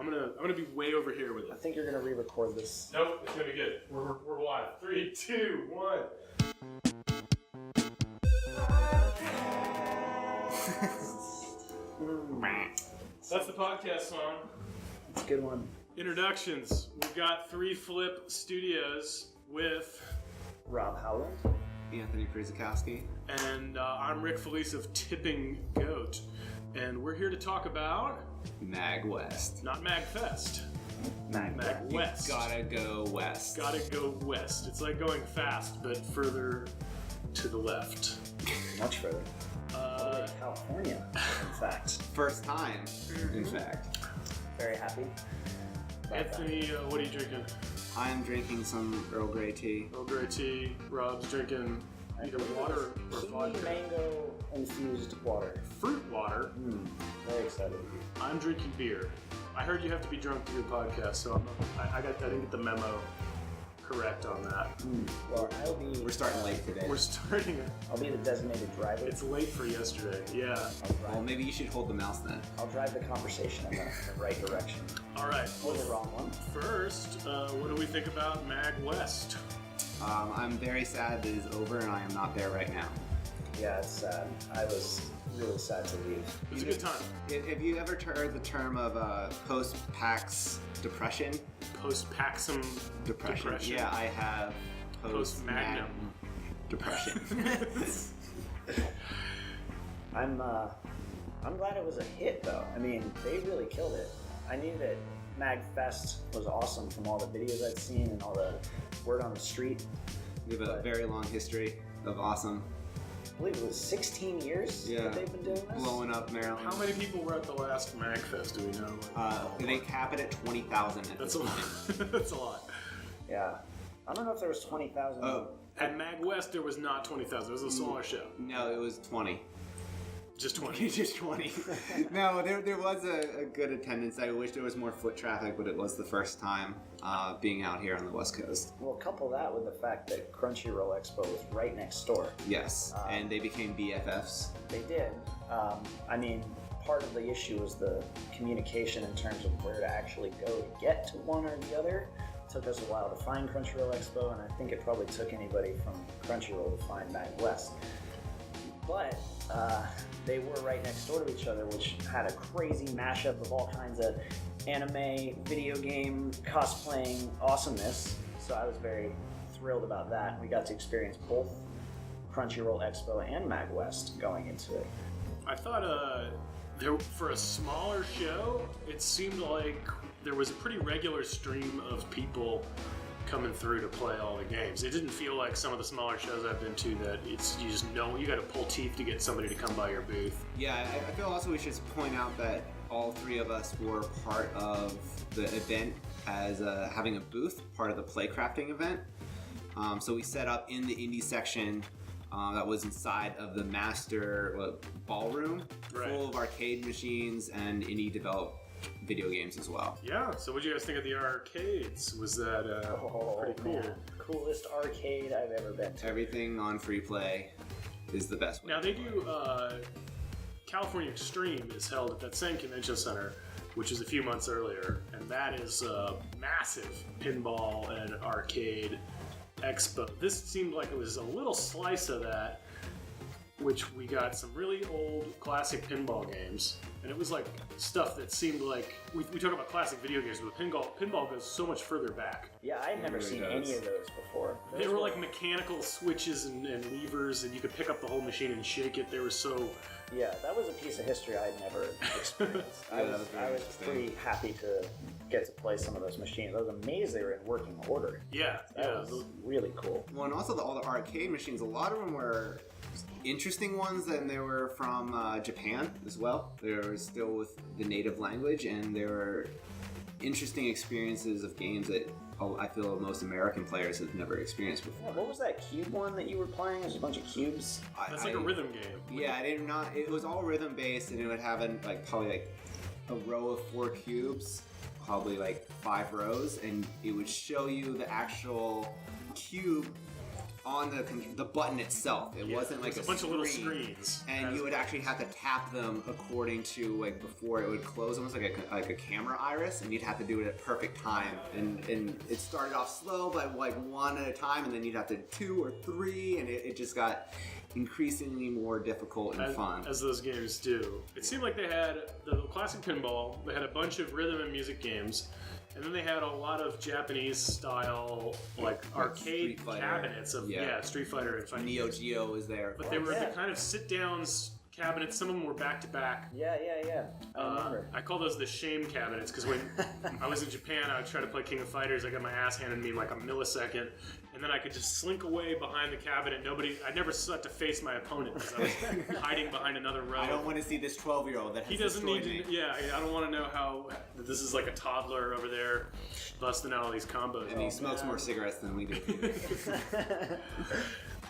I'm gonna be way over here with I it. think you're gonna re-record this. Nope, it's gonna be good. We're live. 3, 2, 1. That's the podcast song. It's a good one. Introductions. We've got 3 Flip Studios with... Rob Howland. Anthony Prusakowski. And I'm Rick Felice of Tipping Goat. And we're here to talk about... MAGWest. Not MAGFest. MAGWest. Gotta go west. Gotta go west. It's like going fast, but further to the left. Much further. All the way to California, in fact. First time, in fact. Very happy. Anthony, what are you drinking? I'm drinking some Earl Grey tea. Earl Grey tea. Rob's drinking either water or Kiwi vodka. mango infused water. Fruit water. Very excited. I'm drinking beer. I heard you have to be drunk to do a podcast, so I didn't get the memo correct on that. Well, I'll be. We're starting late today. We're starting it. I'll be the designated driver. It's late for yesterday. Yeah. Well, maybe you should hold the mouse then. I'll drive the conversation in the right direction. All right. Or the wrong one. First, what do we think about MAGWest? I'm very sad that it's over and I am not there right now. Yeah, it's sad. I was really sad to leave. It was a good time. Have you ever heard the term of post-PAX depression? Post-Paxum depression. Yeah, I have Post-Magnum depression. I'm glad it was a hit though. I mean, they really killed it. I knew that MAGFest was awesome from all the videos I'd seen and all the word on the street. We have a very long history of awesome. I believe it was 16 years Yeah. that they've been doing this. Blowing up Maryland. How many people were at the last MAGFest? Do we know? They cap it at 20,000. That's a lot. That's a lot. Yeah. I don't know if there was 20,000. Oh. At MAGWest, there was not 20,000. It was a smaller show. No, it was 20. Just 20. Just 20. No, there was a good attendance. I wish there was more foot traffic, but it was the first time being out here on the West Coast. Well, couple that with the fact that Crunchyroll Expo was right next door. Yes, and they became BFFs. They did. I mean, part of the issue was the communication in terms of where to actually go to get to one or the other. It took us a while to find Crunchyroll Expo, and I think it probably took anybody from Crunchyroll to find MAGWest. But they were right next door to each other, which had a crazy mashup of all kinds of anime, video game, cosplaying awesomeness. So I was very thrilled about that. We got to experience both Crunchyroll Expo and MAGWest going into it. I thought for a smaller show, it seemed like there was a pretty regular stream of people coming through to play all the games. It didn't feel like some of the smaller shows I've been to that you just know you got to pull teeth to get somebody to come by your booth. Yeah, I feel also we should point out that all 3 of us were part of the event as having a booth, part of the playcrafting event. So we set up in the indie section that was inside of the master ballroom, full of arcade machines and indie developed video games as well. Yeah, so what did you guys think of the arcades? Was that pretty cool? Man. Coolest arcade I've ever been to. Everything on free play is the best way. Now they do, California Extreme is held at that same convention center, which is a few months earlier, and that is a massive pinball and arcade expo. This seemed like it was a little slice of that, which we got some really old classic pinball games, and it was like stuff that seemed like we talk about classic video games, but pinball goes so much further back. Yeah, I'd never seen any of those before. They were like mechanical switches and levers, and you could pick up the whole machine and shake it. They were so... Yeah, that was a piece of history I had never experienced. I was pretty happy to get to play some of those machines. I was amazed they were in working order. Yeah, That was really cool. Well, and also all the arcade machines, a lot of them were interesting ones, and they were from Japan as well. They were still with the native language, and they were interesting experiences of games that I feel most American players have never experienced before. Yeah, what was that cube one that you were playing? It was a bunch of cubes. That's like a rhythm game. Yeah, it was all rhythm based, and it would have probably a row of 4 cubes, probably like 5 rows, and it would show you the actual cube on the button itself. It wasn't like a bunch of little screens, and you would actually have to tap them according to like before it would close, almost like a camera iris, and you'd have to do it at perfect time. And it started off slow, but like one at a time, and then you'd have to 2 or 3, and it just got increasingly more difficult and fun. As those games do. It seemed like they had the classic pinball, they had a bunch of rhythm and music games, and then they had a lot of Japanese style, like arcade cabinets of Street Fighter and Fighting Neo games. Geo was there. But they were the kind of sit-downs cabinets. Some of them were back-to-back. Yeah. I remember. I call those the shame cabinets, because when I was in Japan, I would try to play King of Fighters. I got my ass handed to me in like a millisecond, and then I could just slink away behind the cabinet. I never had to face my opponent because I was hiding behind another row. I don't want to see this 12-year-old that has He doesn't need me. to. Yeah, I don't want to know how this is like a toddler over there busting out all these combos. And he smokes more cigarettes than we do.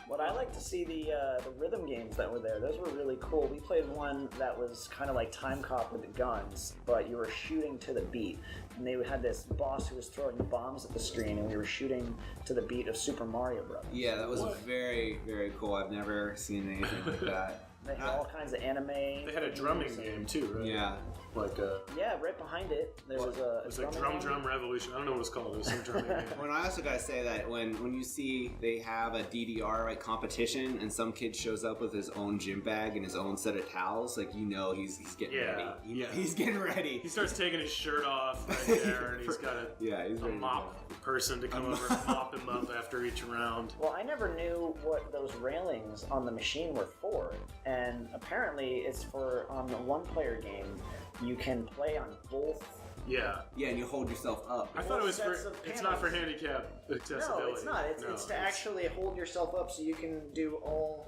What I like to see the rhythm games that were there. Those were really cool. We played one that was kind of like Time Cop with the guns, but you were shooting to the beat. And they had this boss who was throwing bombs at the screen, and we were shooting to the beat of Super Mario Bros. Yeah, that was very, very cool. I've never seen anything like that. They had all kinds of anime. They had a drumming game too, right? Yeah. Like right behind it, there was a. It was like Drum Revolution. I don't know what it's called. It was some drumming game. Well, I also gotta say that when you see they have a DDR like competition, and some kid shows up with his own gym bag and his own set of towels, like you know he's getting ready. He's getting ready. He starts taking his shirt off right there, and he's got a mop person to come over and mop him up after each round. Well, I never knew what those railings on the machine were for, and apparently it's for on the one-player game. You can play on both. Yeah, and you hold yourself up. I thought it was for. It's not for handicap accessibility. No, it's not. It's to actually hold yourself up so you can do all.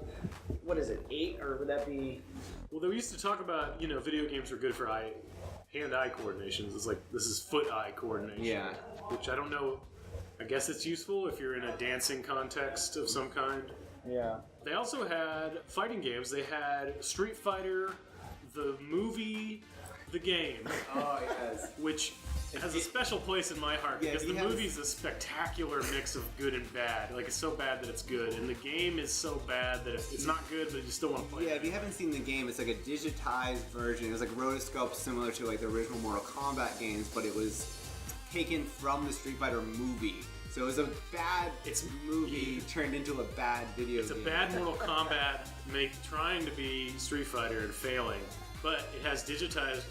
What is it? 8 or would that be? Well, they used to talk about video games were good for hand-eye coordination. It's like this is foot-eye coordination. Yeah. Which I don't know. I guess it's useful if you're in a dancing context of some kind. Yeah. They also had fighting games. They had Street Fighter, the movie. The game, yes, which has a special place in my heart because the movie's a spectacular mix of good and bad. Like it's so bad that it's good, and the game is so bad that it's not good, but you still want to play it. Yeah, if you haven't seen the game, it's like a digitized version. It was like rotoscope, similar to like the original Mortal Kombat games, but it was taken from the Street Fighter movie. So it was a bad movie turned into a bad video game. It's a bad Mortal Kombat trying to be Street Fighter and failing. But it has digitized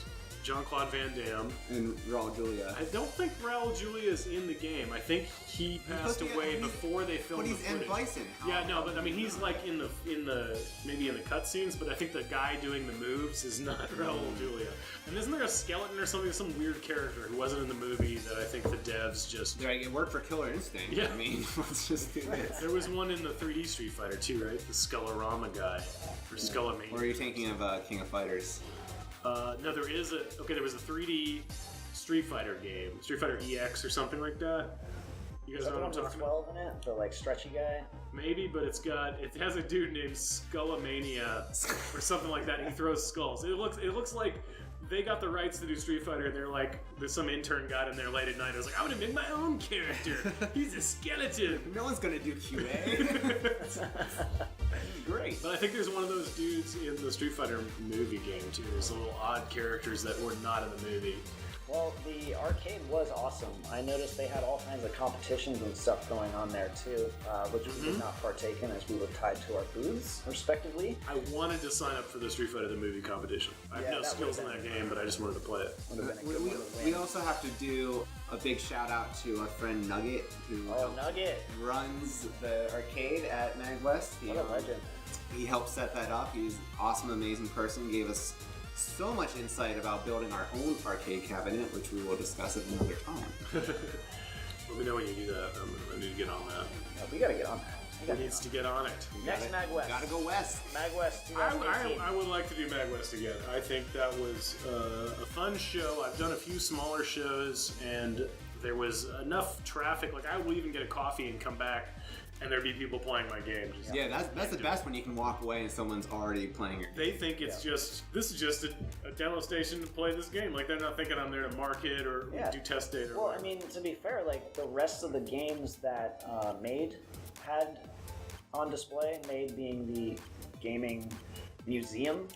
Jean-Claude Van Damme. And Raul Julia. I don't think Raul Julia is in the game. I think he passed away before they filmed the footage. But he's M. Bison. Yeah, no, but I mean he's like in the maybe in the cutscenes, but I think the guy doing the moves is not Raul Julia. And isn't there a skeleton or something, some weird character who wasn't in the movie that I think the devs just... Like, it worked for Killer Instinct. Yeah. I mean, let's just do this. There was one in the 3D Street Fighter too, right? The Skullorama guy. Or Skullamania. Or are you thinking of King of Fighters? No, there was a 3D Street Fighter game, Street Fighter EX or something like that. You guys know what I'm talking about? 12 in it, the like stretchy guy. Maybe, but it has a dude named Skullamania or something like that. And he throws skulls. It looks like they got the rights to do Street Fighter, and they're like, there's some intern got in there late at night. I was like, I would have made my own character. He's a skeleton. No one's gonna do QA. Great. But I think there's one of those dudes in the Street Fighter movie game too. There's little odd characters that were not in the movie. Well, the arcade was awesome. I noticed they had all kinds of competitions and stuff going on there too, which we did not partake in as we were tied to our booths, respectively. I wanted to sign up for the Street Fighter the movie competition. I have no skills in that game, but I just wanted to play it. We also have to do a big shout out to our friend Nugget, who runs the arcade at MAGWest. What a legend. He helped set that up. He's an awesome, amazing person. Gave us so much insight about building our own arcade cabinet, which we will discuss at another time. Let me know when you do that. I need to get on that. We gotta get on that. He needs to get on it. Next MAGWest. Gotta go west. MAGWest 2018. I would like to do MAGWest again. I think that was a fun show. I've done a few smaller shows, and there was enough traffic. Like, I will even get a coffee and come back, and there'd be people playing my game. Yeah, that's the best when you can walk away and someone's already playing your game. They think it's this is just a demo station to play this game. Like, they're not thinking I'm there to market or do test data. Well, I mean, to be fair, like the rest of the games that Made had on display, MAID being the gaming museum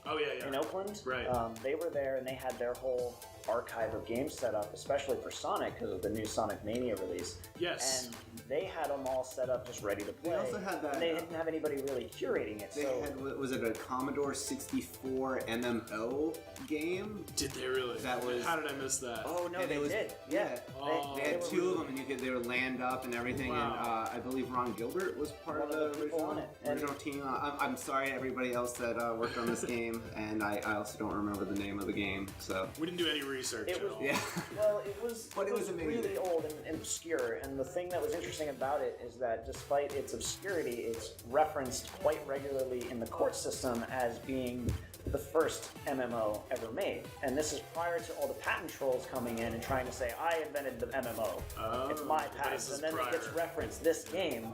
in Oakland. Right. They were there and they had their whole archive of games set up, especially for Sonic because of the new Sonic Mania release. Yes. And they had them all set up just ready to play. They also had that. And they didn't have anybody really curating it. They had, was it a Commodore 64 MMO game? Did they really? That was. How did I miss that? Oh no, they did. Yeah. Oh. They had two of them, and they would land up and everything. Wow. And I believe Ron Gilbert was part One of the original team. I'm sorry to everybody else that worked on this game, and I also don't remember the name of the game. So we didn't do any research at all. Yeah. Well, it was amazing. Really old and obscure, and the thing that was interesting about it is that despite its obscurity, it's referenced quite regularly in the court system as being the first MMO ever made. And this is prior to all the patent trolls coming in and trying to say, I invented the MMO. It's my patent. And then it gets referenced. This game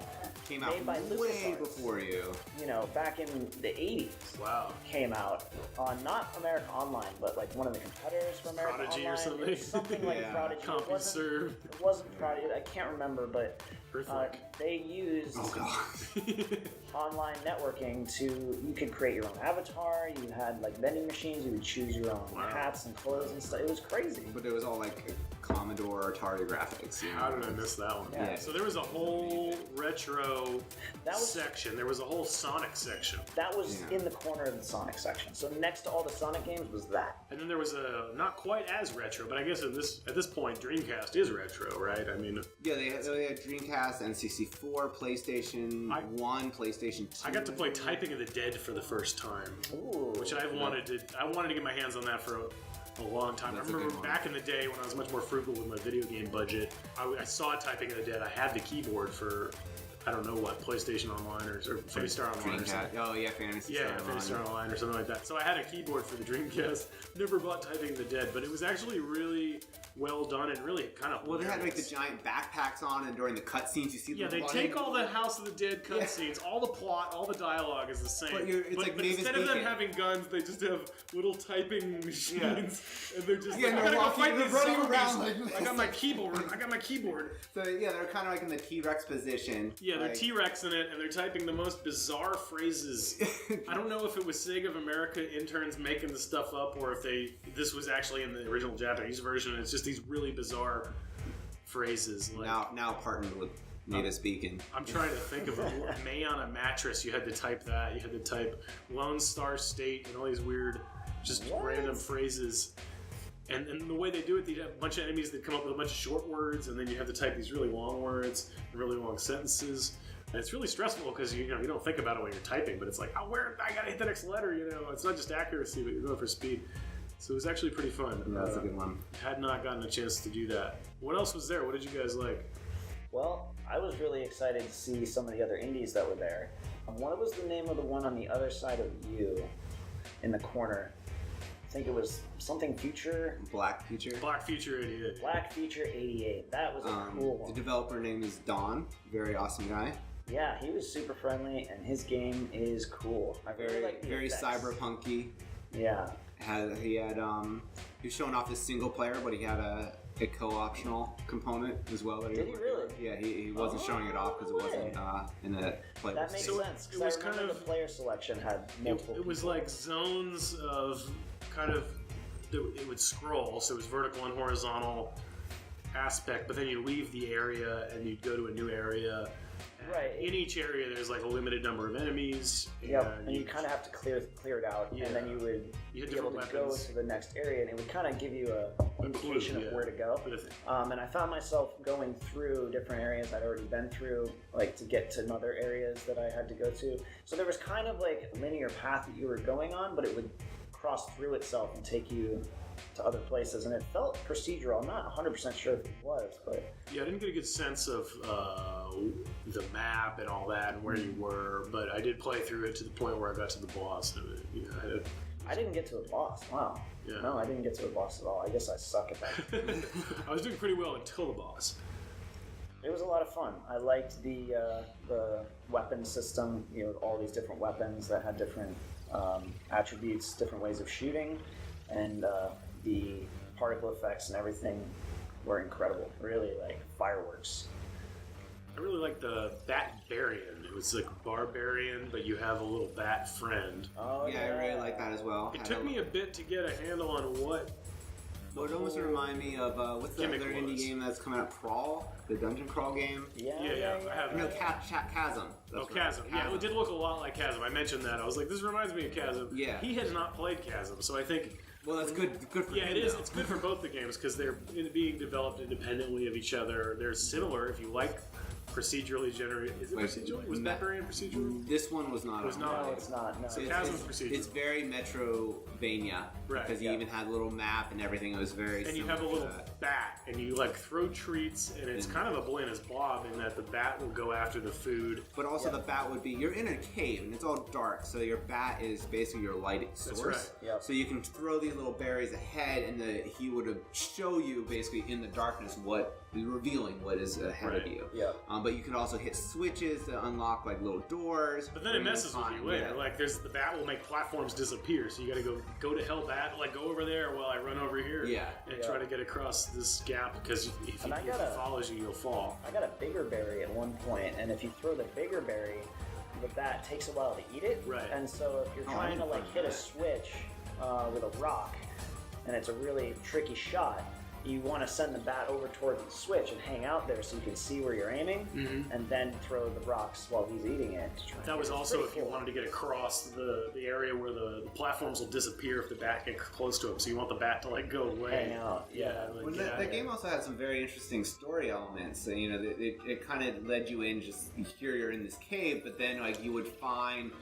came out made by way before you. You know, back in the 80s. Wow. Came out on not America Online, but like one of the competitors for America Prodigy Online. or something. It was something like Prodigy. CompuServe. It wasn't Prodigy. I can't remember, but they used online networking you could create your own avatar, you had like vending machines, you would choose your own hats and clothes and stuff. It was crazy. But it was all like Commodore, Atari graphics. You know? How did I miss that one? Yeah. So there was a whole retro section. There was a whole Sonic section. That was in the corner of the Sonic section. So next to all the Sonic games was that. And then there was a, not quite as retro, but I guess at this point, Dreamcast is retro, right? I mean... Yeah, they had Dreamcast, N64, PlayStation 1, PlayStation 2. I got to play Typing of the Dead for the first time. Ooh. Which I wanted to get my hands on that for a long time. That's I remember back in the day when I was much more frugal with my video game budget, I saw Typing of the Dead. I had the keyboard for, I don't know what, PlayStation Online or Fantasy Star Online or something. Oh yeah, Fantasy Star Online or something like that. So I had a keyboard for the Dreamcast. Never bought Typing of the Dead, but it was actually really well done and really kind of they had like the giant backpacks on, and during the cutscenes you see them they take all the House of the Dead cutscenes, all the plot, all the dialogue is the same. But, but instead of them having guns, they just have little typing machines, and they're just they're fight these running zombies. around like I got my keyboard. So yeah, they're kind of like in the T-Rex position. Yeah, they're T-Rex in it, and they're typing the most bizarre phrases. I don't know if it was Sega of America interns making the stuff up, or if this was actually in the original Japanese version. It's just these really bizarre phrases. Like, now partnered with native speaking. I'm trying to think of May on a mattress. You had to type that. You had to type Lone Star State and all these weird, just random phrases. And the way they do it, they have a bunch of enemies that come up with a bunch of short words, and then you have to type these really long words and really long sentences. And it's really stressful because you don't think about it when you're typing, but it's like, I gotta hit the next letter. It's not just accuracy, but you're going for speed. So it was actually pretty fun. Yeah, that's a good one. Had not gotten a chance to do that. What else was there? What did you guys like? Well, I was really excited to see some of the other indies that were there. What was the name of the one on the other side of you in the corner? I think it was something Future. Black Future 88. Black Future 88. That was a cool one. The developer name is Don. Very awesome guy. Yeah, he was super friendly, and his game is cool. I really like the very effects. cyberpunky. Yeah. He was showing off his single player, but he had a co-optional component as well. Did he really? Yeah, he wasn't showing it off because it wasn't in a playable That makes state. sense. It was I remember the player selection had multiple. It was like zones of it would scroll, so it was vertical and horizontal aspect, but then you leave the area and you'd go to a new area. Right. In each area, there's like a limited number of enemies. And you kind of have to clear it out, and then you would be able to go to the next area, and it would kind of give you a indication of where to go. And I found myself going through different areas I'd already been through, like to get to other areas that I had to go to. So there was kind of like a linear path that you were going on, but it would cross through itself and take you to other places, and it felt procedural. I'm not 100% sure if it was, but yeah, I didn't get a good sense of the map and all that and where you were, but I did play through it to the point where I got to the boss. I didn't get to a boss. Wow. Yeah. No, I didn't get to a boss at all. I guess I suck at that. I was doing pretty well until the boss. It was a lot of fun. I liked the weapon system. All these different weapons that had different attributes, different ways of shooting, and the particle effects and everything were incredible. Really, like fireworks. I really like the Bat-Barian. It was like barbarian, but you have a little bat friend. Oh, Yeah, I really like that as well. It took me a bit to get a handle on what. Well, it almost reminded me of what's the other gimmick indie was. game that's coming out? Crawl, the dungeon crawl game. Yeah. I have No, Chasm. That's right. Chasm. Yeah, it did look a lot like Chasm. I mentioned that. I was like, this reminds me of Chasm. Yeah. He has not played Chasm, so I think. Well, that's good. Good for Yeah, him, it is. though. It's good for both the games because they're being developed independently of each other. They're similar if you like procedurally generated. Is it Wait, procedurally? Was Bat-Barian procedural? This one was not. It was on not. No, mine. it's not. No. So It's, Chasm's it's, procedural. it's very Metrovania, Right, because you even had a little map and everything. It was very. And you similar have a to little that. bat, and you like throw treats, and it's kind of a Blinus Blob in that the bat will go after the food. But also the bat would be, you're in a cave and it's all dark, so your bat is basically your light source. right. Yep. So you can throw these little berries ahead, and he would show you basically in the darkness revealing what is ahead of Right. you. Yeah. But you can also hit switches to unlock like little doors. But then it messes with you later. Like the bat will make platforms disappear, so you got to go to hell bat, like go over there while I run over here. Yeah. And try to get across this gap because if And it follows you, you'll fall. I got a bigger berry at one point, and if you throw the bigger berry, the bat takes a while to eat it. Right. And so if you're trying to like hit a switch with a rock, and it's a really tricky shot, you want to send the bat over towards the switch and hang out there so you can see where you're aiming, and then throw the rocks while he's eating it. That was It's also pretty if you cool. wanted to get across the area where the platforms will disappear if the bat gets close to him. So you want the bat to like go away. Hang out. Yeah. Like, Well, get out that of game there. also had some very interesting story elements. So, it kind of led you in just here you're in this cave, but then like you would kind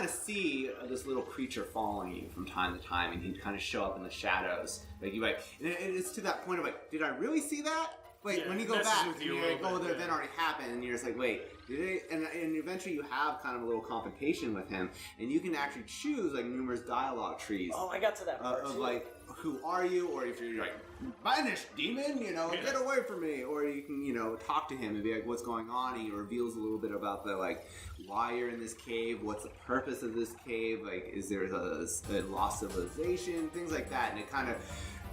of see this little creature following you from time to time, and he'd kind of show up in the shadows. Like and it's to that point of like, did I really see that? Wait, Yeah, when you it go messes back, with and you a you're like, little oh, bit, the yeah. event already happened, and you're just like, wait, did they? And eventually you have kind of a little confrontation with him, and you can actually choose like numerous dialogue trees. Oh, I got to that part Of too. like, who are you? Or if you're like, vanish, demon, get away from me. Or you can, talk to him and be like, what's going on? And he reveals a little bit about the, like, why you're in this cave, what's the purpose of this cave, like, is there a lost civilization, things like that. And it kind of,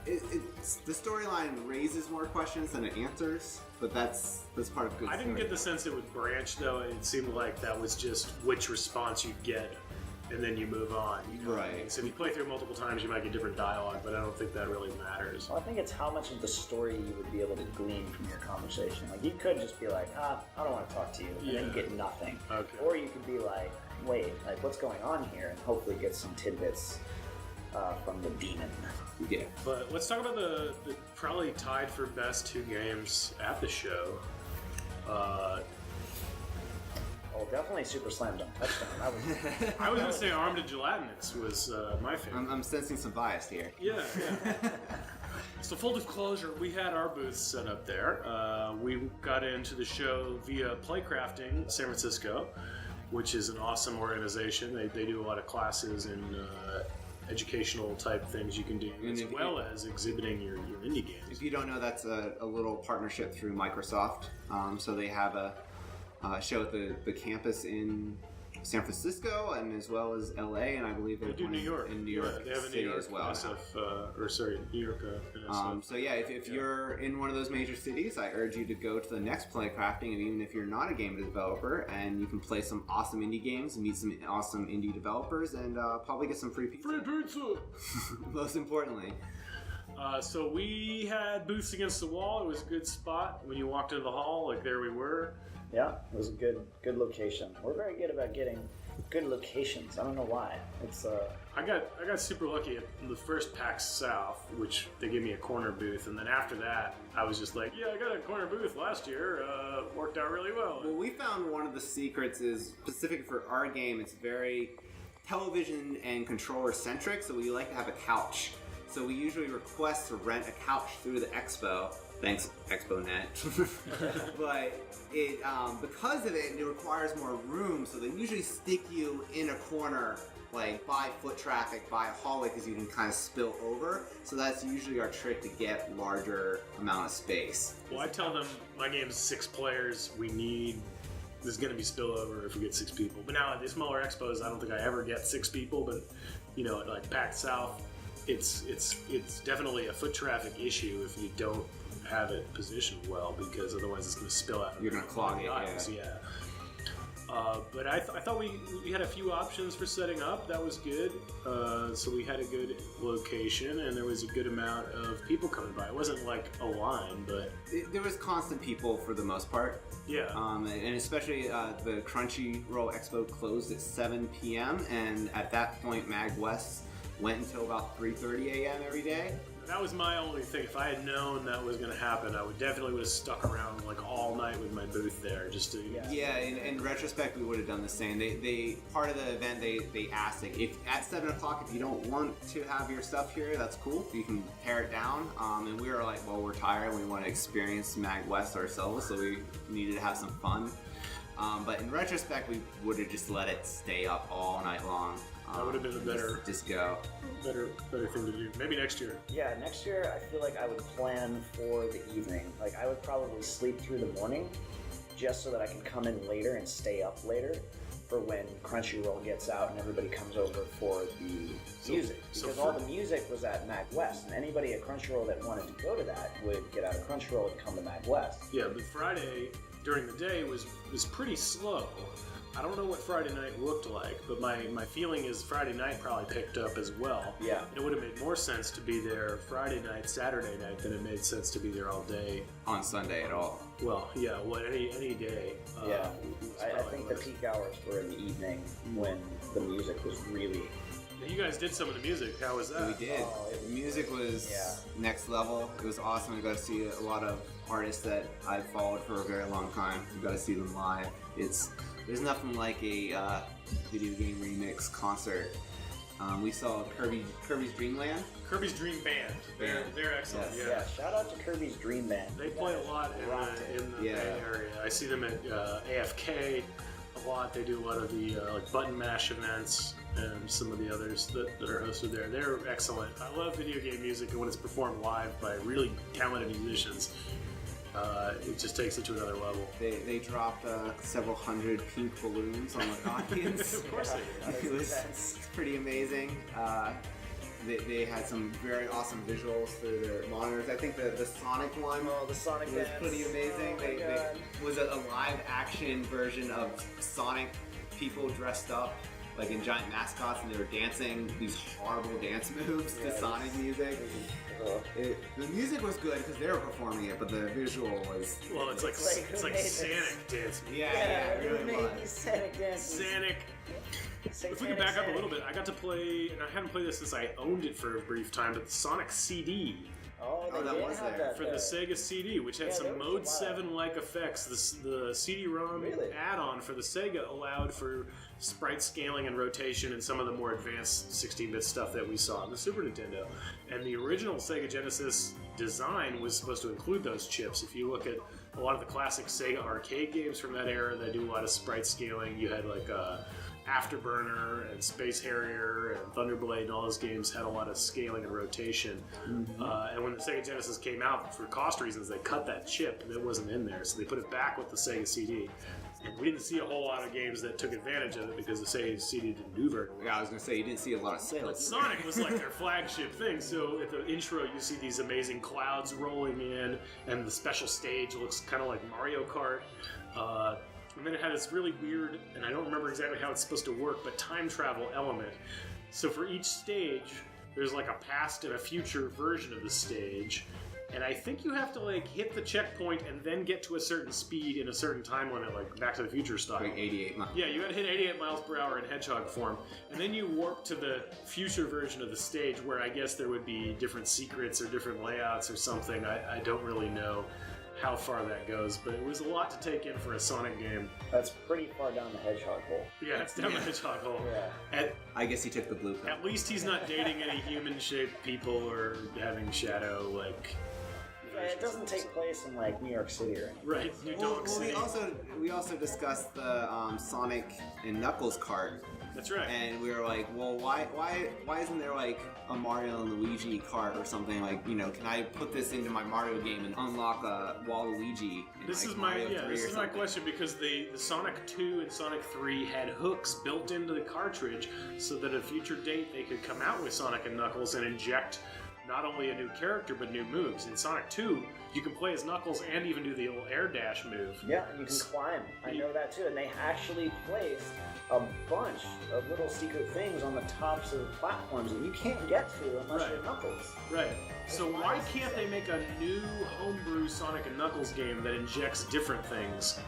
the storyline raises more questions than it answers, but that's part of good I didn't get the sense it would branch though. It seemed like that was just which response you get, and then you move on. Right. So if you play through it multiple times, you might get different dialogue, but I don't think that really matters. Well, I think it's how much of the story you would be able to glean from your conversation. Like, you could just be like, I don't want to talk to you, and then you get nothing. Okay. Or you could be like, wait, like, what's going on here? And hopefully get some tidbits from the demon. Yeah. But let's talk about the probably tied for best two games at the show. Oh, definitely Super Slam Dunk Touchdown. That was I was going to say Armed and Gelatinous was my favorite. I'm sensing some bias here. Yeah. So full disclosure, we had our booths set up there. We got into the show via Playcrafting San Francisco, which is an awesome organization. They do a lot of classes and educational type things you can do, as well as exhibiting your indie games. If you don't know, that's a little partnership through Microsoft. So they have a show at the campus in San Francisco, and as well as LA, and I believe They do New York. in New York Yeah, they have a City New York as well. New York NSF. So yeah, if you're in one of those major cities, I urge you to go to the next Playcrafting, and even if you're not a game developer, and you can play some awesome indie games, meet some awesome indie developers, and probably get some free pizza. Free pizza! Most importantly. So we had booths against the wall. It was a good spot. When you walked into the hall, like there we were. Yeah, it was a good location. We're very good about getting good locations. I don't know why. It's I got super lucky at the first PAX South, which they gave me a corner booth, and then after that, I was just like, yeah, I got a corner booth last year. Worked out really well. Well, we found one of the secrets is specific for our game. It's very television and controller centric, so we like to have a couch. So we usually request to rent a couch through the expo. Thanks, ExpoNet. But it because of it requires more room, so they usually stick you in a corner, like by foot traffic, by a hallway, because you can kind of spill over. So that's usually our trick to get larger amount of space. Well, I tell them my game's 6 players. There's going to be spillover if we get 6 people. But now at the smaller expos, I don't think I ever get 6 people. But at like PAX South, it's definitely a foot traffic issue if you don't have it positioned well, because otherwise it's going to spill out. You're going to clog it, yeah. But I thought we had a few options for setting up. That was good. So we had a good location, and there was a good amount of people coming by. It wasn't like a line, but there was constant people for the most part. Yeah. And especially the Crunchyroll Expo closed at 7 p.m. and at that point MAGWest went until about 3:30 a.m. every day. That was my only thing. If I had known that was going to happen, I would have stuck around like all night with my booth there just to. Yeah. In retrospect, we would have done the same. They part of the event they asked like, if at 7 o'clock if you don't want to have your stuff here, that's cool. You can tear it down. And we were like, well, we're tired. We want to experience MAGWest ourselves, so we needed to have some fun. But in retrospect, we would have just let it stay up all night long. That would have been a better. Just go. Better thing to do. Maybe next year. Yeah, next year I feel like I would plan for the evening. Like I would probably sleep through the morning just so that I can come in later and stay up later for when Crunchyroll gets out and everybody comes over for the music. Because all the music was at MAGWest, and anybody at Crunchyroll that wanted to go to that would get out of Crunchyroll and come to MAGWest. Yeah, but Friday during the day was pretty slow. I don't know what Friday night looked like, but my feeling is Friday night probably picked up as well. Yeah. It would have made more sense to be there Friday night, Saturday night than it made sense to be there all day. On Sunday at all. Well, yeah, any day. Yeah. I think the peak hours were in the evening when the music was really... You guys did some of the music. How was that? We did. The music was next level. It was awesome. We got to see a lot of artists that I've followed for a very long time. We got to see them live. There's nothing like a video game remix concert. We saw Kirby's Dream Land. Kirby's Dream Band. They're excellent. Yes. Yeah. Shout out to Kirby's Dream Band. They play a lot in the Bay Area. I see them at AFK a lot. They do a lot of the like Button Mash events and some of the others that are hosted there. They're excellent. I love video game music, and when it's performed live by really talented musicians, it just takes it to another level. They dropped several hundred pink balloons on the audience. Of course they did. It was pretty amazing. They had some very awesome visuals through their monitors. I think the Sonic one the Sonic was dance. pretty amazing. They was a live action version of Sonic people dressed up like in giant mascots, and they were dancing these horrible dance moves to Sonic music. The music was good because they were performing it, but the visual was... Well, it's like Sonic dance. Yeah, it really was. These Sonic dances. Sonic. If we can back up a little bit, I got to play, and I hadn't played this since I owned it for a brief time, but the Sonic CD. Oh, that did was have there. that For the Sega CD, which had some Mode 7-like effects. The CD-ROM add-on for the Sega allowed for sprite scaling and rotation and some of the more advanced 16-bit stuff that we saw on the Super Nintendo. And the original Sega Genesis design was supposed to include those chips. If you look at a lot of the classic Sega arcade games from that era, they do a lot of sprite scaling. You had like Afterburner and Space Harrier and Thunderblade and all those games had a lot of scaling and rotation. And when the Sega Genesis came out, for cost reasons, they cut that chip that wasn't in there, so they put it back with the Sega CD. And we didn't see a whole lot of games that took advantage of it because the Sega CD didn't do very well. Yeah, I was going to say, you didn't see a lot of But sales. Sonic was like their flagship thing. So at the intro, you see these amazing clouds rolling in, and the special stage looks kind of like Mario Kart. And then it had this really weird, and I don't remember exactly how it's supposed to work, but time travel element. So for each stage, there's like a past and a future version of the stage. And I think you have to like hit the checkpoint and then get to a certain speed in a certain time limit, like Back to the Future style. Like 88 miles. Yeah, you gotta hit 88 miles per hour in hedgehog form. And then you warp to the future version of the stage where I guess there would be different secrets or different layouts or something. I don't really know how far that goes, but it was a lot to take in for a Sonic game. That's pretty far down the hedgehog hole. Yeah, it's down the hedgehog hole. Yeah. I guess he took the blue pill. At least he's not dating any human-shaped people or having shadow, like... It doesn't take place in like New York City or anything. Right, New Dog City. we also discussed the Sonic and Knuckles cart. That's right. And we were like, well, why isn't there like a Mario and Luigi cart or something? Like, you know, can I put this into my Mario game and unlock a Waluigi? This like is my Mario 3 this or is my something? question, because the Sonic 2 and Sonic 3 had hooks built into the cartridge so that at a future date they could come out with Sonic and Knuckles and inject not only a new character, but new moves. In Sonic 2, you can play as Knuckles and even do the little air dash move. Yeah, and you can climb. I know that too. And they actually placed a bunch of little secret things on the tops of platforms that you can't get to unless you're Knuckles. Right. So why can't they make a new homebrew Sonic and Knuckles game that injects different things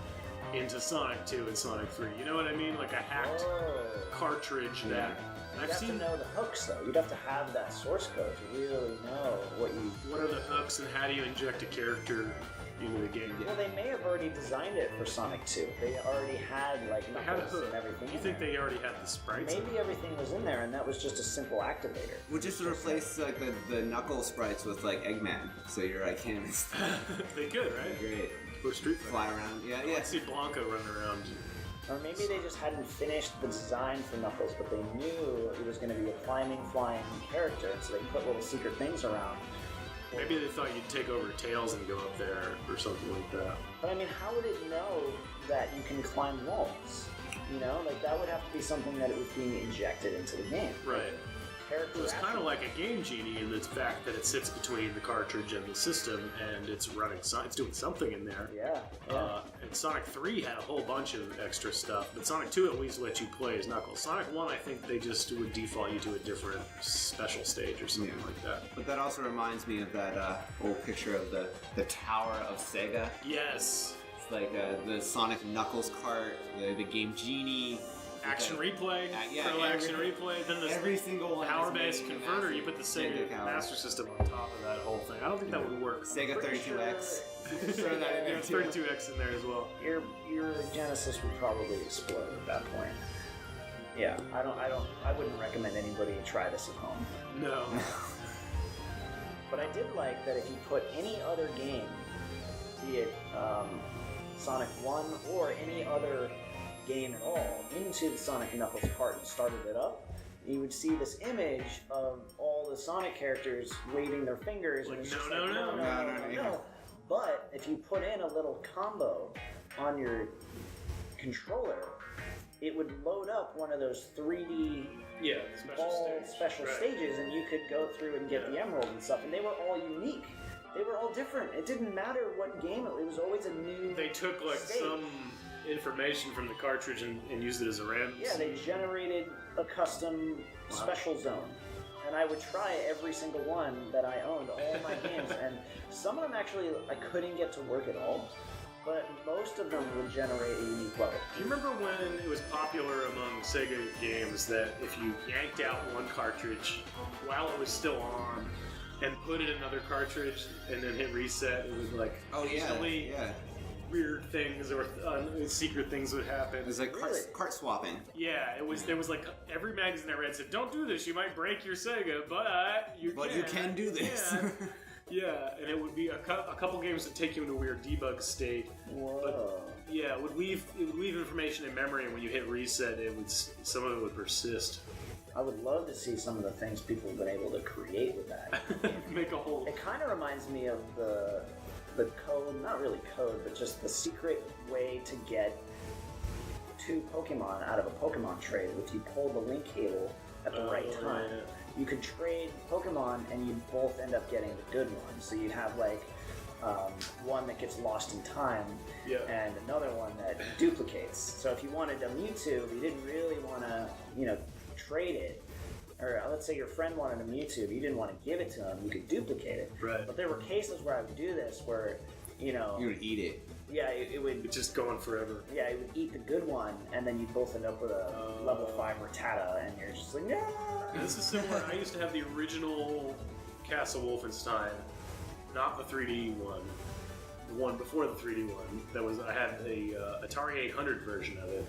into Sonic 2 and Sonic 3? You know what I mean? Like a hacked cartridge that... You'd have to know the hooks, though. You'd have to have that source code to really know what are the hooks and how do you inject a character into the game? Well, they may have already designed it for Sonic 2. They already had, like, Knuckles and everything You think they already had the sprites? Maybe everything was in there, and that was just a simple activator. We'll just replace, like, the Knuckles sprites with, like, Eggman. So you're like him. They could, right? Great. Or Street Fighter. Fly around. Yeah. Let's see Blanco running around. Or maybe they just hadn't finished the design for Knuckles, but they knew it was going to be a climbing, flying character, and so they put little secret things around. Maybe they thought you'd take over Tails and go up there, or something like that. But I mean, how would it know that you can climb walls? You know, like that would have to be something that it was being injected into the game. Right. It's kind of like a Game Genie in the fact that it sits between the cartridge and the system, and it's running. It's doing something in there. Yeah. And Sonic 3 had a whole bunch of extra stuff, but Sonic 2 at least let you play as Knuckles. Sonic 1, I think they just would default you to a different special stage or something like that. But that also reminds me of that old picture of the Tower of Sega. Yes. It's like the Sonic Knuckles cart, the Game Genie. Action replay, action replay. Then every single one power-based converter. You put the Sega Master System on top of that whole thing. I don't think that would work. Sega 32X. Throw that in there. 32X in there as well. Your Genesis would probably explode at that point. Yeah, I wouldn't recommend anybody try this at home. No. But I did like that if you put any other game, be it Sonic 1 or any other game at all, into the Sonic and Knuckles cart and started it up, you would see this image of all the Sonic characters waving their fingers. Like, and it's no. But if you put in a little combo on your controller, it would load up one of those 3D special stages, and you could go through and get the emerald and stuff, and they were all unique. They were all different. It didn't matter what game it was always a new They took like stage. some information from the cartridge and used it as a random. Yeah, they generated a custom special zone. And I would try every single one that I owned, all my games, and some of them actually I couldn't get to work at all, but most of them would generate a unique level. Do you remember when it was popular among Sega games that if you yanked out one cartridge while it was still on and put in another cartridge and then hit reset, it was like weird things or secret things would happen. It was like cart swapping. Yeah, it was. There was like every magazine I read said, "Don't do this. You might break your Sega, but you can do this." Yeah, and it would be a couple games that take you into a weird debug state. Whoa. But, yeah, it would leave information in memory, and when you hit reset, some of it would persist. I would love to see some of the things people have been able to create with that. Make a whole. It kind of reminds me of the code, not really code, but just the secret way to get 2 Pokemon out of a Pokemon trade. If you pull the link cable at the right time, you could trade Pokemon and you'd both end up getting the good one. So you'd have like one that gets lost in time and another one that duplicates. So if you wanted a Mewtwo, but you didn't really want to, trade it, or let's say your friend wanted a Mewtwo, but you didn't want to give it to him, you could duplicate it. Right. But there were cases where I would do this where, you would eat it. Yeah, it would... It's just going forever. Yeah, it would eat the good one, and then you'd both end up with a level 5 Rattata, and you're just like, no! This is similar. I used to have the original Castle Wolfenstein, not the 3D one. The one before the 3D one. I had the Atari 800 version of it.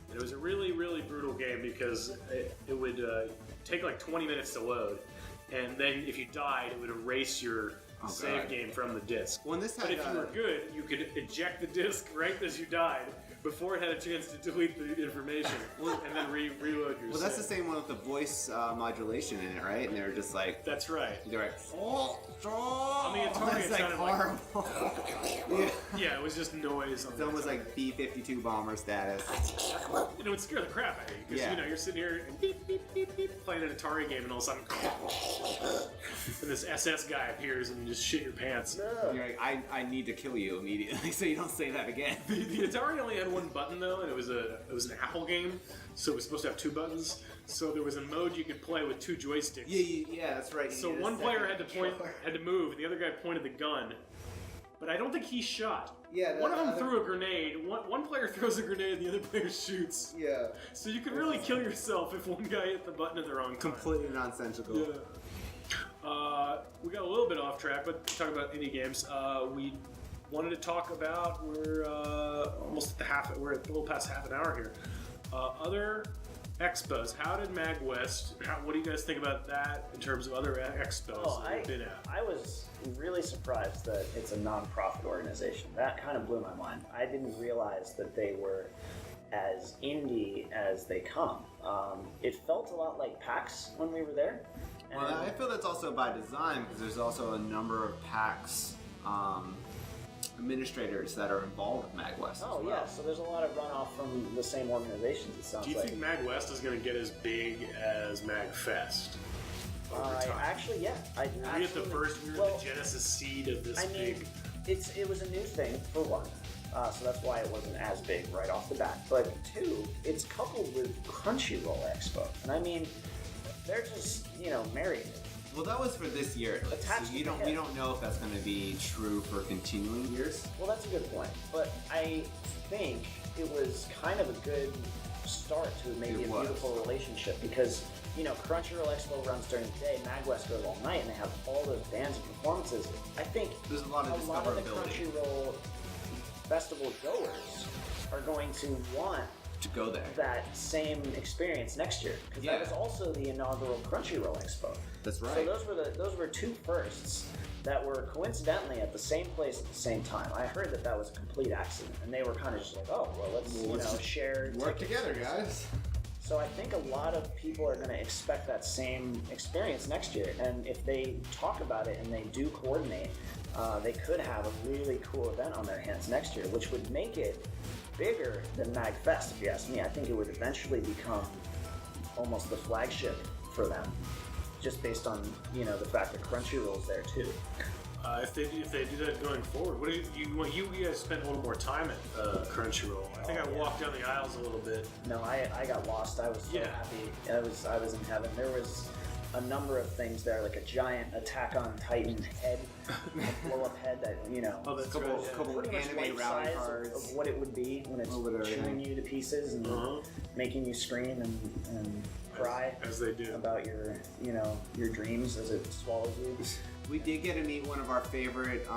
And it was a really, really brutal game because it would take like 20 minutes to load. And then if you died, it would erase your save game from the disc. When this had, but if you were good, you could eject the disc right as you died before it had a chance to delete the information and then reload your Well, that's the save. same one with the voice modulation in it, right? And they're just like, That's right. they're like, oh, On the Atari, it's it like sounded horrible. Yeah, it was just noise. On It's the almost Atari. like B-52 bomber status. And it would scare the crap out of you because Yeah. you're sitting here and beep, beep, beep, beep, playing an Atari game, and all of a sudden, and this SS guy appears and you just shit your pants. You're like, I need to kill you immediately, so you don't say that again. The Atari only had one button though, and it was an Apple game, so it was supposed to have two buttons. So there was a mode you could play with two joysticks. Yeah, that's right. So one player had to move, and the other guy pointed the gun. But I don't think he shot. Yeah, one of them threw a grenade. One player throws a grenade, and the other player shoots. Yeah. So you could really kill yourself if one guy hit the button at the wrong time. Completely nonsensical. Yeah. We got a little bit off track, but talk about indie games. We wanted to talk about we're almost at we're at a little past half an hour here. Other expos. How did MAGWest? What do you guys think about that in terms of other expos that we've been at? I was really surprised that it's a non-profit organization. That kind of blew my mind. I didn't realize that they were as indie as they come. It felt a lot like PAX when we were there. Well, I feel that's also by design because there's also a number of PAX administrators that are involved with MAGWest. Oh, as well. yeah, so there's a lot of runoff from the same organizations, it sounds Do you like. think MAGWest is going to get as big as MAGFest over time? Actually, yeah. We were the Genesis seed of this big. It was a new thing, for one. So that's why it wasn't as big right off the bat. But two, it's coupled with Crunchyroll Expo. And I mean, they're just, married. Well, that was for this year. Attached So to we don't know if that's going to be true for continuing years. Well, that's a good point. But I think it was kind of a good start to maybe a beautiful relationship because, Crunchyroll Expo runs during the day, MAGWest goes all night, and they have all those bands and performances. I think there's a lot of the Crunchyroll festival goers are going to want to go there. That same experience next year because that was also the inaugural Crunchyroll Expo. That's right. So those were two firsts that were coincidentally at the same place at the same time. I heard that was a complete accident, and they were kind of just like, oh, well, let's share work tickets. together, guys. So I think a lot of people are going to expect that same experience next year, and if they talk about it and they do coordinate, they could have a really cool event on their hands next year, which would make it bigger than MAGFest, if you ask me. I think it would eventually become almost the flagship for them, just based on the fact that Crunchyroll's there too. If they do that going forward, what do you guys spent a little more time at Crunchyroll? I think I walked down the aisles a little bit. No, I got lost. I was so happy. I was in heaven. There was a number of things there, like a giant Attack on Titan head, a blow-up head that Oh, that's couple pretty much anime life rally size cards of what it would be when it's chewing you to pieces and making you scream and cry as they do about your dreams as it swallows you. We did get to meet one of our favorite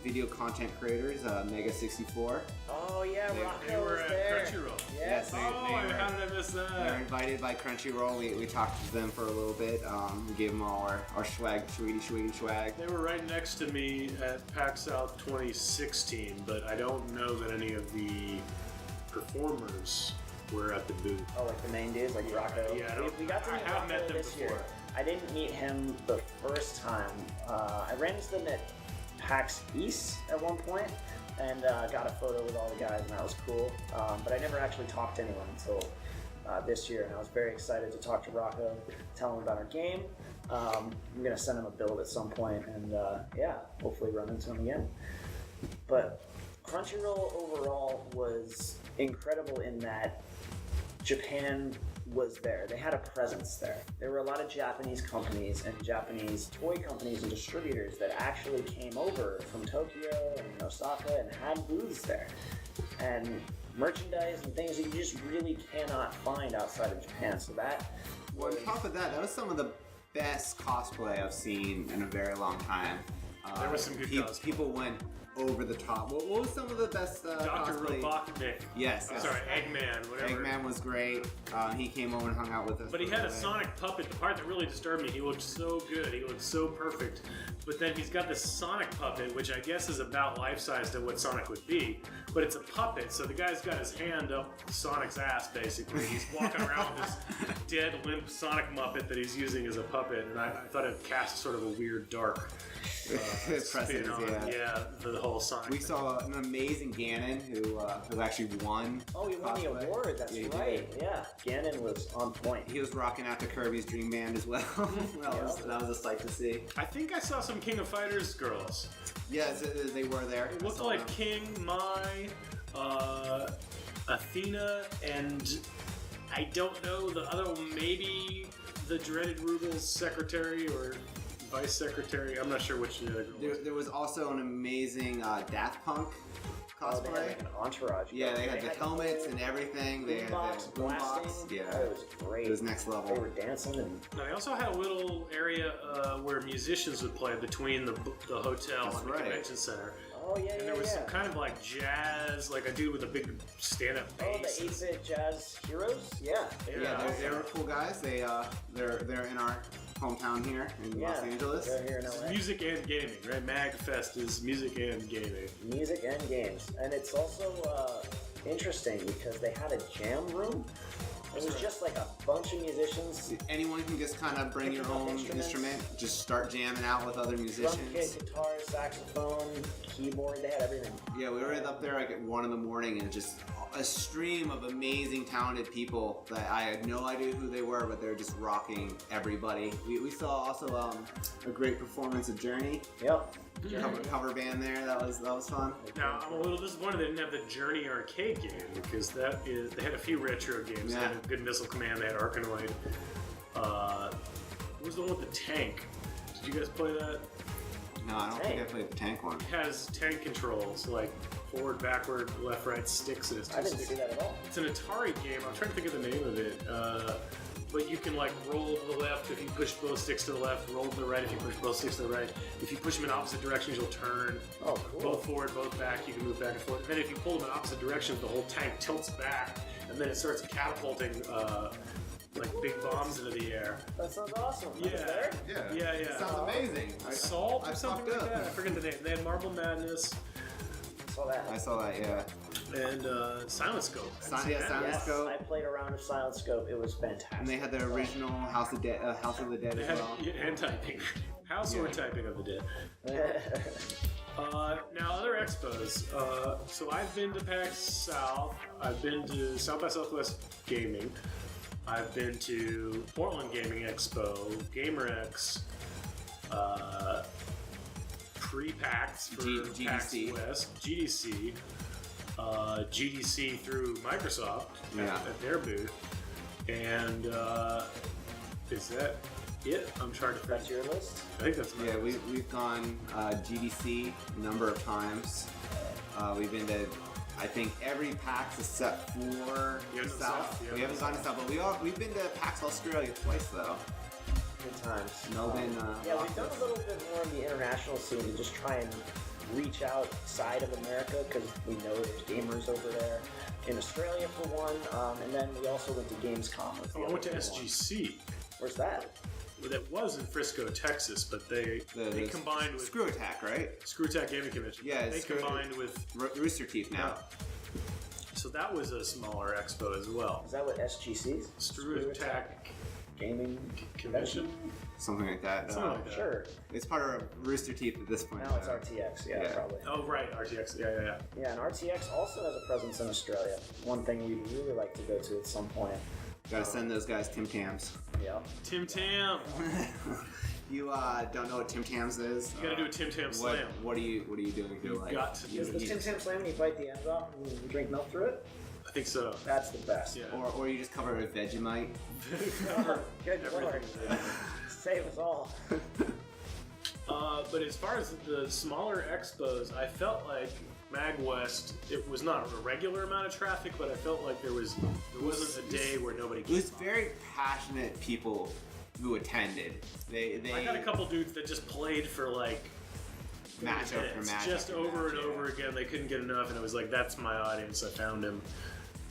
video content creators, Mega64. Oh yeah, they Rocco were was at there. Crunchyroll. Yes. How did I miss They were that? invited by Crunchyroll. We talked to them for a little bit. We gave them all our swag, sweetie swag. They were right next to me at PAX South 2016, but I don't know that any of the performers were at the booth. Oh, like the main dudes, like Rocco. Yeah, we got to meet I haven't Rocco met them this before. year. I didn't meet him the first time. I ran into them at PAX East at one point and got a photo with all the guys, and that was cool. But I never actually talked to anyone until this year, and I was very excited to talk to Rocco, tell him about our game. I'm going to send him a build at some point, and hopefully run into him again. But Crunchyroll overall was incredible in that Japan was there. They had a presence there. There were a lot of Japanese companies and Japanese toy companies and distributors that actually came over from Tokyo and Osaka and had booths there. And merchandise and things that you just really cannot find outside of Japan. So that Well, on top of that was some of the best cosplay I've seen in a very long time. There was some good cosplay. People went over the top. What was some of the best Dr. cosplay? Robotnik. Yes. Sorry, Eggman, whatever. Eggman was great. He came over and hung out with us. But he had a Sonic puppet. The part that really disturbed me, he looked so good. He looked so perfect. But then he's got this Sonic puppet, which I guess is about life-size to what Sonic would be. But it's a puppet, so the guy's got his hand up Sonic's ass, basically. He's walking around with this dead, limp Sonic Muppet that he's using as a puppet. And I thought it cast sort of a weird, dark spin on, the whole Sonic. We saw an amazing Ganon who actually won. Oh, he won the award. That's right. Yeah, Ganon was on point. He was rocking out to Kirbys Dream Band as well. that was a sight to see. I think I saw some King of Fighters girls. Yes, they were there. It looked like King, Mai, Athena, and I don't know the other one, maybe the dreaded Rugal's secretary or vice secretary. I'm not sure which the other girl was. There was also an amazing Daft Punk cosplay. They had like an entourage. Yeah, they had the helmets and everything. They had the boombox. Yeah, it was great. It was next level. They were dancing and. Now, they also had a little area where musicians would play between the hotel and the convention center. Oh, yeah, and there was some kind of like jazz, like a dude with a big stand-up bass. Oh, the 8-bit jazz heroes? Yeah. They were cool guys. They're in our hometown here in Los Angeles. They're here in LA. Music and gaming, right? MAGWest is music and gaming. Music and games. And it's also interesting because they had a jam room. It was just like a bunch of musicians. Anyone can just kind of bring your own instrument, just start jamming out with other musicians. Drum kit, guitar, saxophone, keyboard, they had everything. Yeah, we were up there like at 1 a.m. and just a stream of amazing, talented people that I had no idea who they were, but they're just rocking everybody. We saw also a great performance of Journey. Yep. Cover band there. That was fun. Now I'm a little disappointed they didn't have the Journey arcade game because they had a few retro games. Yeah. They had a good Missile Command. They had Arkanoid. What was the one with the tank? Did you guys play that? No, I don't think I played the tank one. It has tank controls like forward, backward, left, right sticks. I didn't see that at all. It's an Atari game. I'm trying to think of the name of it. But you can like roll to the left if you push both sticks to the left, roll to the right if you push both sticks to the right. If you push them in opposite directions, you'll turn. Oh, cool. Both forward, both back, you can move back and forth. And then if you pull them in opposite directions, the whole tank tilts back, and then it starts catapulting like big bombs into the air. That sounds awesome. Yeah. It sounds amazing. Salt or something like that. I forget the name. They had Marble Madness. I saw that, yeah. And Silent Scope. Silent Scope. I played a round of Silent Scope. It was fantastic. And they had the original House of the Dead They as had, well. and typing. House or typing of the dead. Now, other expos. So I've been to PAX South. I've been to South by Southwest Gaming. I've been to Portland Gaming Expo, GamerX, pre-PAX for GDC. PAX West, GDC, GDC through Microsoft at their booth, and is that it? I'm trying to think. That's your list? I think that's my list. We've gone GDC a number of times. We've been to, I think, every PAX except for South. We haven't gone to South, but we've been to PAX Australia twice though. Good times. Melbourne. We've done a little bit more in the international scene to just try and reach outside of America because we know there's gamers over there. In Australia for one, and then we also went to Gamescom. I went to SGC. Where's that? Well, that was in Frisco, Texas, but they combined with Screw Attack, right? Screw Attack Gaming Convention. Yeah, they combined with Rooster Teeth now. So that was a smaller expo as well. Is that what SGC is? Screw Attack Gaming Convention? Something like that. Something like that. Sure. It's part of Rooster Teeth at this point. Now it's RTX, probably. Oh, right, RTX. Yeah. Yeah, and RTX also has a presence in Australia. One thing we'd really like to go to at some point. Gotta send those guys Tim Tams. Yeah. Tim Tam. You don't know what Tim Tams is? You gotta do a Tim Tam slam. What are you doing here? You've got to do Is the Tim Tam slam when you bite the ends off and you drink milk through it? I think so. That's the best. Yeah. Or you just cover it with Vegemite. Good lord. Save us all. But as far as the smaller expos, I felt like MAGWest, it was not a regular amount of traffic, but I felt like there wasn't a day where nobody came. It was very passionate people who attended. They I got a couple dudes that just played for like match after It's match. just after over match, and yeah. over again. They couldn't get enough, and it was like, that's my audience. I found him.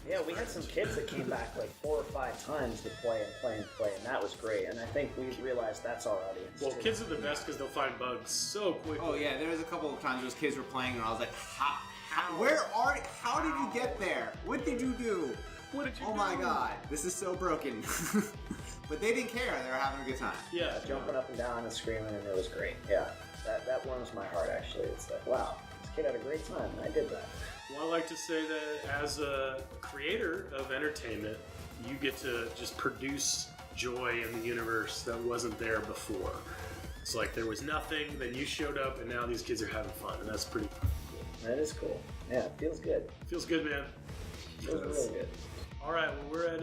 Yeah, we had some kids that came back like 4 or 5 times to play, and that was great. And I think we realized that's our audience. Well, too. kids are the best because they'll find bugs so quickly. Oh yeah, there was a couple of times those kids were playing, and I was like, how did you get there? What did you do? What did you Oh do? my god, this is so broken. But they didn't care. They were having a good time. Yeah. Jumping up and down and screaming, and it was great. Yeah, that warms my heart, actually. It's like, wow, this kid had a great time, and I did that. Well, I like to say that as a creator of entertainment, you get to just produce joy in the universe that wasn't there before. It's like there was nothing, then you showed up, and now these kids are having fun, and that's pretty cool. That is cool. Yeah, it feels good. Feels good, man. Feels really good. All right, well, we're at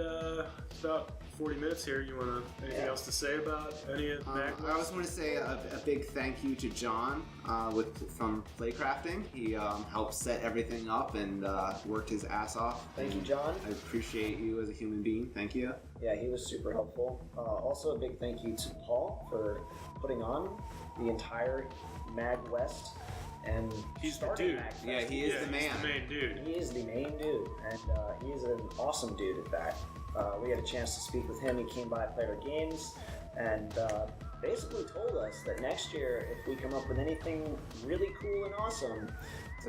about 40 minutes here. You want anything else to say about any of MAGWest? I also want to say a big thank you to John from Playcrafting. He helped set everything up and worked his ass off. Thank you, John. I appreciate you as a human being. Thank you. Yeah, he was super helpful. Also, a big thank you to Paul for putting on the entire MAGWest and He's the starting dude. MAGFest. Yeah, he is the man. He's the main dude. He is the main dude, and he's an awesome dude at that. We had a chance to speak with him. He came by, played our games, and basically told us that next year, if we come up with anything really cool and awesome,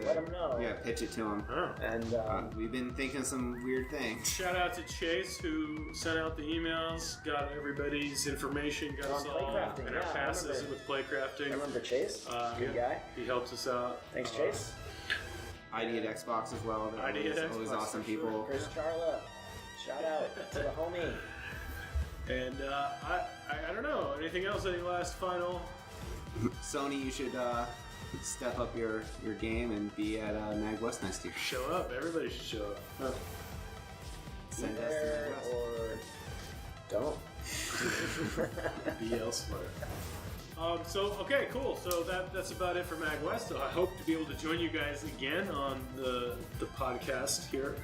let him know. Yeah, pitch it to him. Oh. And We've been thinking some weird things. Shout out to Chase, who sent out the emails, got everybody's information, got us On all Playcrafting, in our yeah, I passes remember. with Playcrafting. I remember Chase, good yeah, guy. He helps us out. Thanks, Chase. ID at Xbox as well. They're ID at always Xbox, awesome for sure. people. Chris Charla, shout out to the homie. And I don't know, anything else? Any last final? Sony, you should step up your game and be at MAGWest next year. Show up. Everybody should show up. Huh. Send Be us to there MAGWest. or don't. Be elsewhere. So okay, cool. So that's about it for MAGWest. So I hope to be able to join you guys again on the podcast here.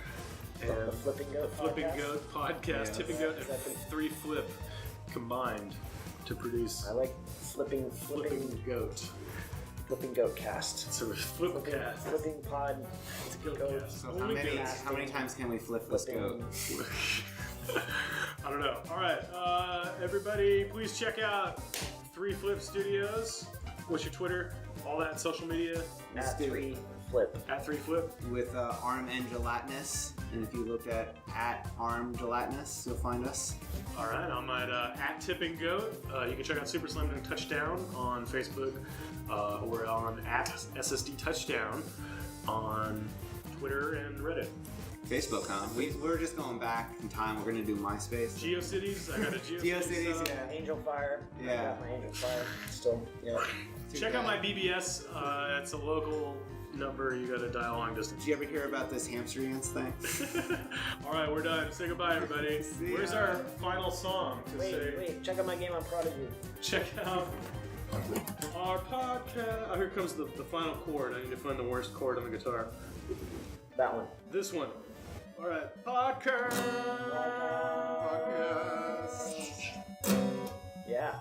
And The Flipping Goat Flipping podcast? Goat podcast, Yes. Tipping Goat, Is and that the- 3 Flip combined to produce I like flipping Goat. goat cast. So Flipcast. Flipping pod. It's a goat Goat. cast. So Only how many times can we flip this goat? I don't know. All right, everybody, please check out 3 Flip Studios. What's your Twitter? All that social media At do it. 3 flip. at 3 Flip. With Arm and Gelatinous, and if you looked at Arm Gelatinous, you'll find us. All right, I'm at Tipping Goat. You can check out Super Slam Dunk Touchdown on Facebook. Or on at SSD Touchdown on Twitter and Reddit. Facebook, huh? We're just going back in time. We're gonna do MySpace. GeoCities, I got a GeoCities. GeoCities, yeah. Angel Fire. I Yeah. got my Angel Fire still. Yeah. Check out my BBS. It's a local number. You got to dial long distance. Did you ever hear about this hamster dance thing? All right, we're done. Say goodbye, everybody. See Where's ya. our final song to say? Wait. Check out my game on Prodigy. Check out our podcast. Oh, here comes the final chord. I need to find the worst chord on the guitar. That one. This one. All right, podcast. Yeah.